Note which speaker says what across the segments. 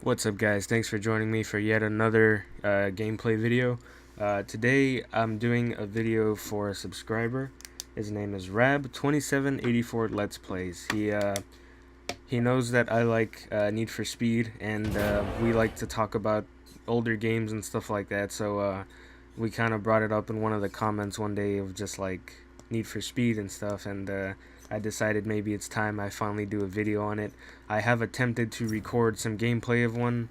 Speaker 1: What's up, guys? Thanks for joining me for yet another gameplay video. Today I'm doing a video for a subscriber. His name is Rab2784 Let's Plays. He knows that I like Need for Speed, and we like to talk about older games and stuff like that. So we kind of brought it up in one of the comments one day of just like Need for Speed and stuff, and I decided maybe it's time I finally do a video on it. I have attempted to record some gameplay of one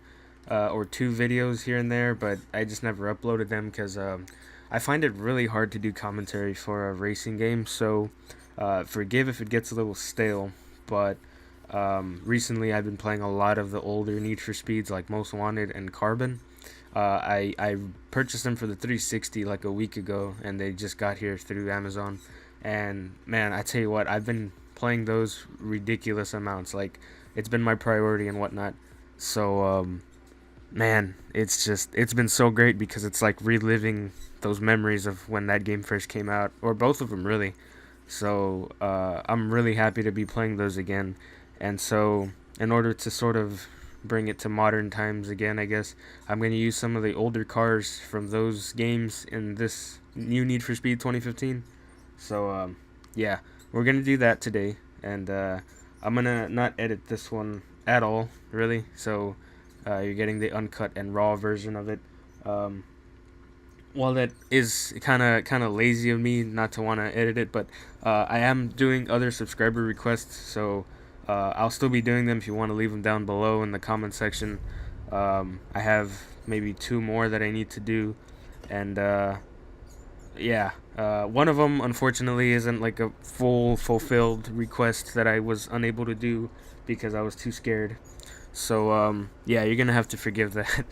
Speaker 1: or two videos here and there, but I just never uploaded them because I find it really hard to do commentary for a racing game. So forgive if it gets a little stale, but recently I've been playing a lot of the older Need for Speeds like Most Wanted and Carbon. I purchased them for the 360 like a week ago, and they just got here through Amazon. And man, I tell you what, I've been playing those ridiculous amounts. Like, it's been my priority and whatnot. So man, it's been so great because it's like reliving those memories of when that game first came out, or both of them really. So I'm really happy to be playing those again. And so in order to sort of bring it to modern times again, I guess I'm going to use some of the older cars from those games in this new Need for Speed 2015. So yeah, we're gonna do that today, and I'm gonna not edit this one at all, really. So you're getting the uncut and raw version of it. While that is kind of lazy of me not to want to edit it, but I am doing other subscriber requests, so I'll still be doing them if you want to leave them down below in the comment section. I have maybe two more that I need to do, and yeah, one of them unfortunately isn't like a full fulfilled request that I was unable to do because I was too scared. So yeah, you're gonna have to forgive that.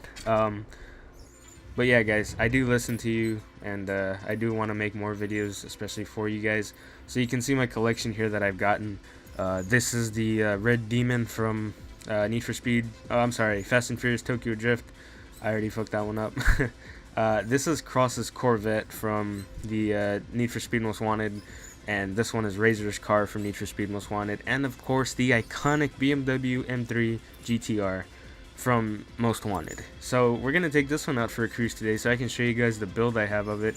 Speaker 1: But yeah, guys, I do listen to you, and I do want to make more videos, especially for you guys. So you can see my collection here that I've gotten. This is the Red Demon from Need for Speed. Oh, I'm sorry, Fast and Furious Tokyo Drift. I already fucked that one up. This is Cross's Corvette from the Need for Speed Most Wanted, and this one is Razor's car from Need for Speed Most Wanted, and of course the iconic BMW M3 GTR from Most Wanted. So we're gonna take this one out for a cruise today, so I can show you guys the build I have of it.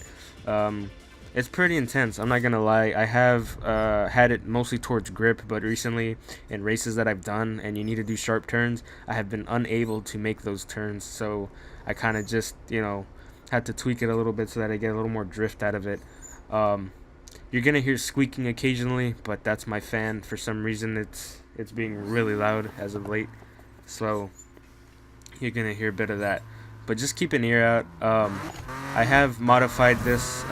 Speaker 1: It's pretty intense, I'm not gonna lie. I have had it mostly towards grip, but recently in races that I've done and you need to do sharp turns, I have been unable to make those turns, so I kind of just, had to tweak it a little bit so that I get a little more drift out of it. You're gonna hear squeaking occasionally, but that's my fan. For some reason it's being really loud as of late, so you're gonna hear a bit of that, but just keep an ear out. I have modified this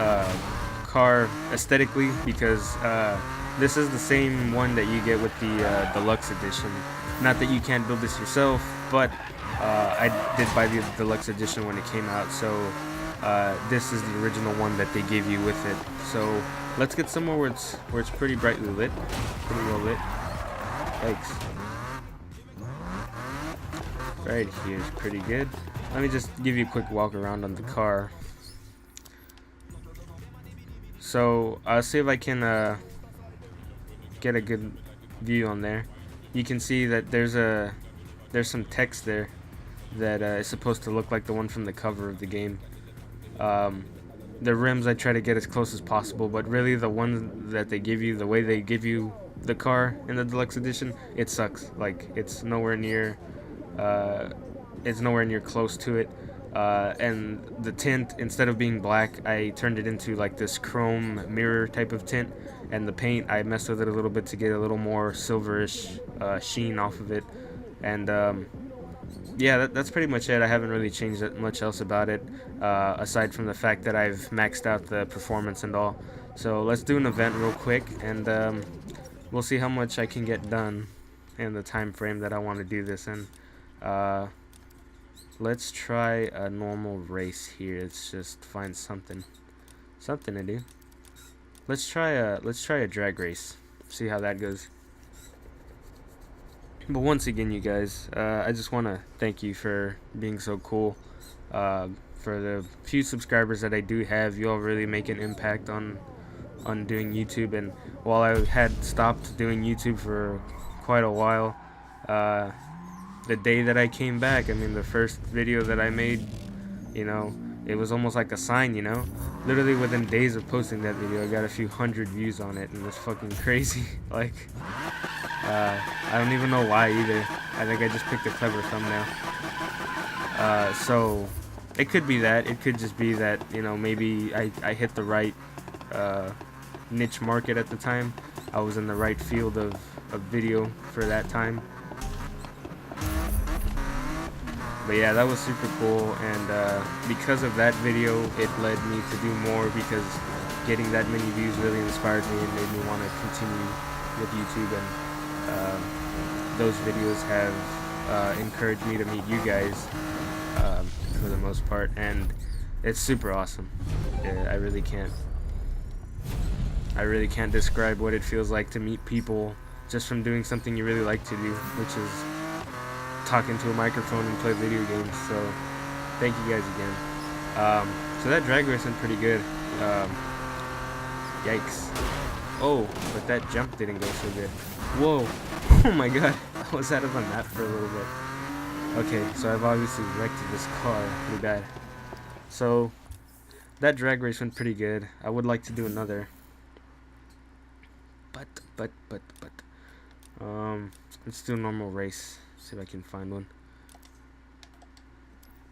Speaker 1: car aesthetically because this is the same one that you get with the deluxe edition. Not that you can't build this yourself, but I did buy the deluxe edition when it came out, so this is the original one that they gave you with it. So let's get somewhere where it's pretty brightly lit, pretty well lit. Thanks. Right here is pretty good. Let me just give you a quick walk around on the car. So I'll see if I can get a good view on there. You can see that there's some text there that is supposed to look like the one from the cover of the game. The rims I try to get as close as possible, but really the one that they give you, the way they give you the car in the deluxe edition, it sucks. Like, it's nowhere near close to it. And the tint, instead of being black, I turned it into like this chrome mirror type of tint, and the paint, I messed with it a little bit to get a little more silverish sheen off of it. And yeah, that's pretty much it. I haven't really changed that much else about it, aside from the fact that I've maxed out the performance and all. So let's do an event real quick, and we'll see how much I can get done in the time frame that I want to do this in. Let's try a normal race here. Let's just find something to do. Let's try a drag race. See how that goes. But once again, you guys, I just want to thank you for being so cool. For the few subscribers that I do have, you all really make an impact on doing YouTube. And while I had stopped doing YouTube for quite a while, the day that I came back. I mean, the first video that I made, you know, it was almost like a sign, you know. Literally within days of posting that video, I got a few hundred views on it, and it was fucking crazy. Like, I don't even know why either. I think I just picked a clever thumbnail. So it could be that. It could just be that, you know, maybe I hit the right niche market at the time. I was in the right field of video for that time. But yeah, that was super cool, and because of that video, it led me to do more, because getting that many views really inspired me and made me want to continue with YouTube, and those videos have encouraged me to meet you guys for the most part, and it's super awesome. Yeah, I really can't describe what it feels like to meet people just from doing something you really like to do, which is talking to a microphone and play video games. So thank you guys again. So that drag race went pretty good. Yikes. Oh, but that jump didn't go so good. Whoa. Oh my god. I was out of the map for a little bit. Okay, so I've obviously wrecked this car pretty bad. So that drag race went pretty good. I would like to do another. But let's do a normal race. See if I can find one.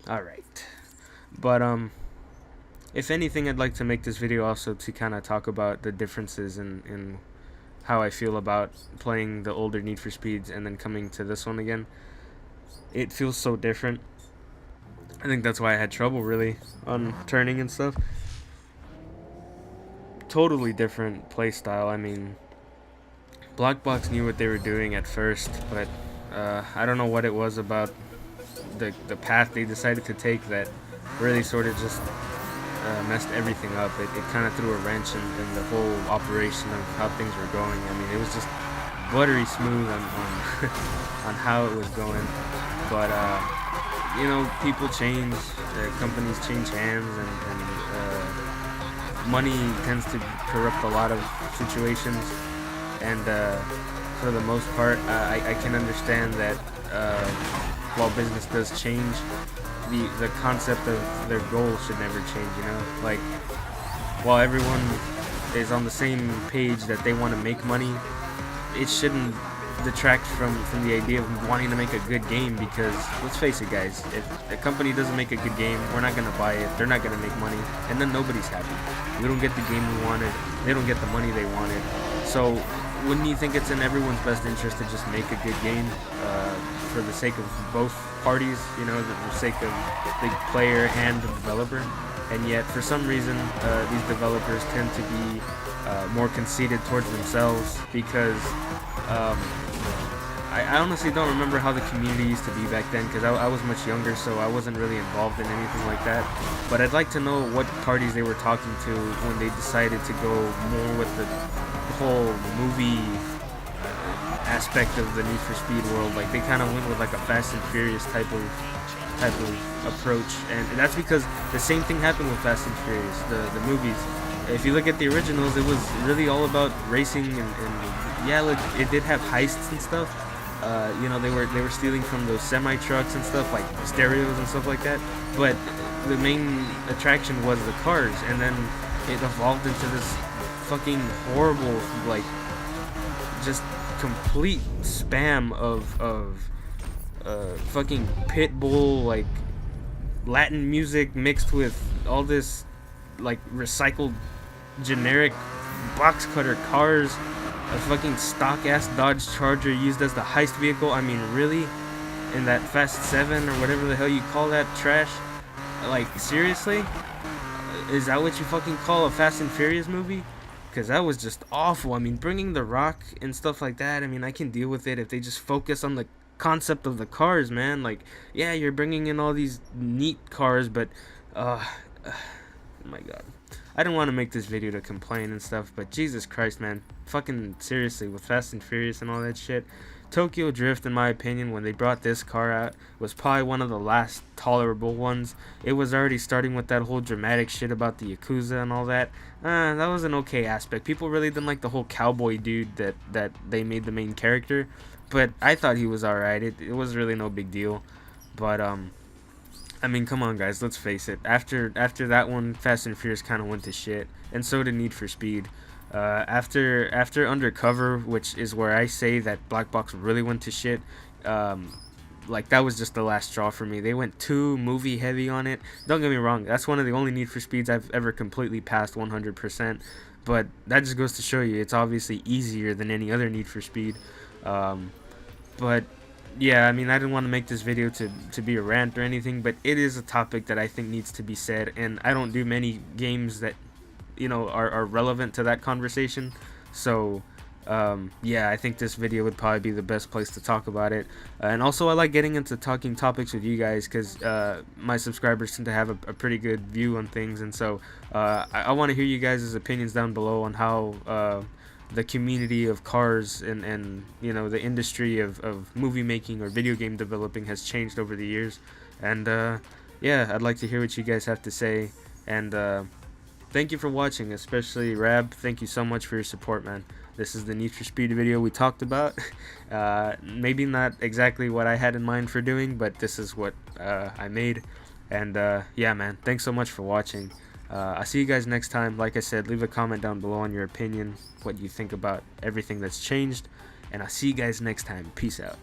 Speaker 1: Alright. But if anything, I'd like to make this video also to kind of talk about the differences in how I feel about playing the older Need for Speeds and then coming to this one again. It feels so different. I think that's why I had trouble really on turning and stuff. Totally different play style. I mean, Blockbox knew what they were doing at first, but I don't know what it was about the path they decided to take that really sort of just messed everything up. It kind of threw a wrench in the whole operation of how things were going. I mean, it was just buttery smooth on on how it was going. But you know, people change, companies change hands, and money tends to corrupt a lot of situations. And for the most part, I can understand that while business does change, the concept of their goal should never change, you know? Like, while everyone is on the same page that they want to make money, it shouldn't detract from the idea of wanting to make a good game, because let's face it, guys, if a company doesn't make a good game, we're not going to buy it, they're not going to make money, and then nobody's happy. We don't get the game we wanted, they don't get the money they wanted. So wouldn't you think it's in everyone's best interest to just make a good game for the sake of both parties, you know, the sake of the player and the developer? And yet, for some reason, these developers tend to be more conceited towards themselves, because I honestly don't remember how the community used to be back then, because I was much younger, so I wasn't really involved in anything like that. But I'd like to know what parties they were talking to when they decided to go more with the whole movie aspect of the Need for Speed world. Like, they kind of went with like a Fast and Furious type of approach, and that's because the same thing happened with Fast and Furious, the movies. If you look at the originals, it was really all about racing, and yeah, look, it did have heists and stuff. You know, they were stealing from those semi trucks and stuff, like stereos and stuff like that. But the main attraction was the cars, and then it evolved into this fucking horrible, like, just complete spam of fucking Pitbull, like, Latin music mixed with all this, like, recycled generic box cutter cars, a fucking stock ass Dodge Charger used as the heist vehicle. I mean, really? In that Fast 7 or whatever the hell you call that trash? Like, seriously? Is that what you fucking call a Fast and Furious movie? Because that was just awful. I mean, bringing The Rock and stuff like that, I mean, I can deal with it if they just focus on the concept of the cars, man. Like, yeah, you're bringing in all these neat cars, but oh my god, I didn't want to make this video to complain and stuff, but Jesus Christ, man, fucking seriously, with Fast and Furious and all that shit, Tokyo Drift, in my opinion, when they brought this car out, was probably one of the last tolerable ones. It was already starting with that whole dramatic shit about the Yakuza and all that. That was an okay aspect. People really didn't like the whole cowboy dude that they made the main character. but I thought he was alright. It was really no big deal. But I mean, come on, guys. Let's face it. After that one, Fast and Furious kind of went to shit, and so did Need for Speed. After Undercover, which is where I say that Black Box really went to shit. Um, like that was just the last straw for me. They went too movie heavy on it. Don't get me wrong. That's one of the only Need for Speeds I've ever completely passed 100%. But that just goes to show you it's obviously easier than any other Need for Speed. Um, but yeah, I mean, I didn't want to make this video to be a rant or anything, but it is a topic that I think needs to be said, and I don't do many games that, are relevant to that conversation. So yeah, I think this video would probably be the best place to talk about it. And also, I like getting into talking topics with you guys, because my subscribers tend to have a pretty good view on things, and so I want to hear you guys' opinions down below on how the community of cars and the industry of movie making or video game developing has changed over the years. And yeah, I'd like to hear what you guys have to say. And thank you for watching, especially Rab. Thank you so much for your support, man. This is the Need for Speed video we talked about. Maybe not exactly what I had in mind for doing, but this is what I made. And yeah, man, thanks so much for watching. I'll see you guys next time. Like I said, leave a comment down below on your opinion, what you think about everything that's changed. And I'll see you guys next time. Peace out.